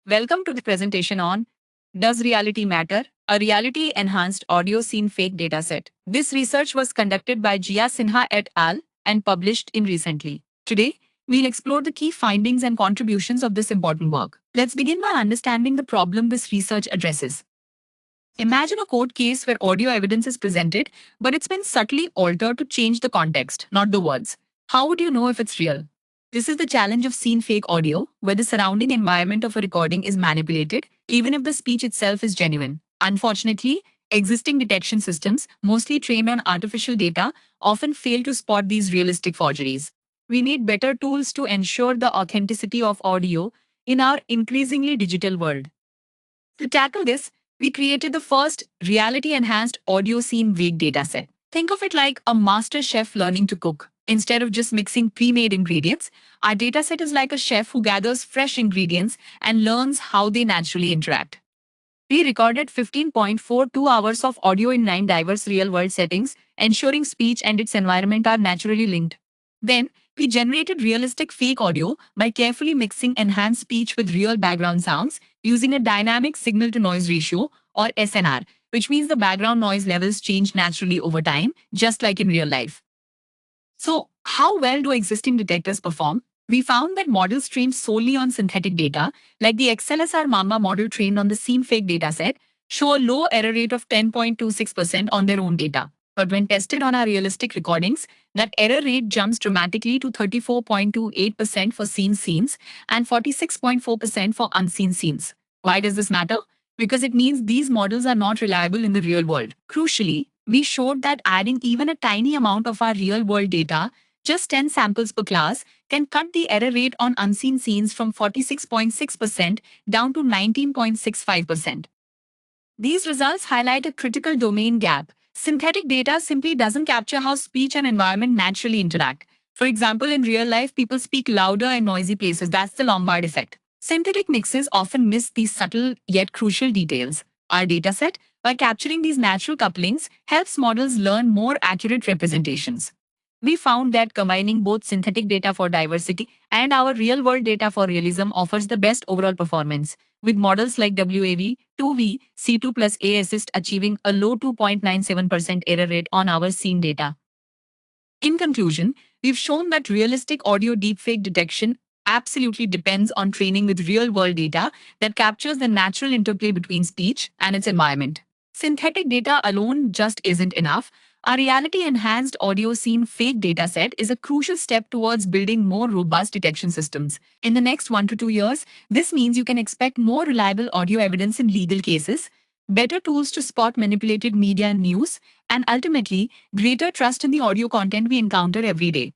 Welcome to the presentation on Does Reality Matter? A reality enhanced audio scene fake dataset. This research was conducted by Jia Sinha et al. And published in recently. Today, we'll explore the key findings and contributions of this important work. Let's begin by understanding the problem this research addresses. Imagine a court case where audio evidence is presented, but it's been subtly altered to change the context, not the words. How would you know if it's real? This is the challenge of scene fake audio, where the surrounding environment of a recording is manipulated, even if the speech itself is genuine. Unfortunately, existing detection systems, mostly trained on artificial data, often fail to spot these realistic forgeries. We need better tools to ensure the authenticity of audio in our increasingly digital world. To tackle this, we created the first reality enhanced audio scene wake dataset. Think of it like a master chef learning to cook. Instead of just mixing pre made ingredients, our dataset is like a chef who gathers fresh ingredients and learns how they naturally interact. We recorded 15.42 hours of audio in 9 diverse real world settings, ensuring speech and its environment are naturally linked. Then, we generated realistic fake audio by carefully mixing enhanced speech with real background sounds using a dynamic signal to noise ratio or SNR, which means the background noise levels change naturally over time, just like in real life. So, how well do existing detectors perform? We found that models trained solely on synthetic data, like the XLSR Mamba model trained on the SceneFake dataset, show a low error rate of 10.26% on their own data. But when tested on our realistic recordings, that error rate jumps dramatically to 34.28% for seen scenes and 46.4% for unseen scenes. Why does this matter? Because it means these models are not reliable in the real world. Crucially, we showed that adding even a tiny amount of our real world data, just 10 samples per class, can cut the error rate on unseen scenes from 46.6% down to 19.65%. These results highlight a critical domain gap. Synthetic data simply doesn't capture how speech and environment naturally interact. For example, in real life, people speak louder in noisy places. That's the Lombard effect. Synthetic mixes often miss these subtle yet crucial details. Our dataset, by capturing these natural couplings, helps models learn more accurate representations. We found that combining both synthetic data for diversity and our real world data for realism offers the best overall performance, with models like WAV, 2V, C2 plus A assist achieving a low 2.97% error rate on our scene data. In conclusion, we've shown that realistic audio deepfake detection absolutely depends on training with real world data that captures the natural interplay between speech and its environment. Synthetic data alone just isn't enough. Our reality enhanced audio scene fake dataset is a crucial step towards building more robust detection systems. In the next 1 to 2 years, this means you can expect more reliable audio evidence in legal cases, better tools to spot manipulated media and news, and ultimately, greater trust in the audio content we encounter every day.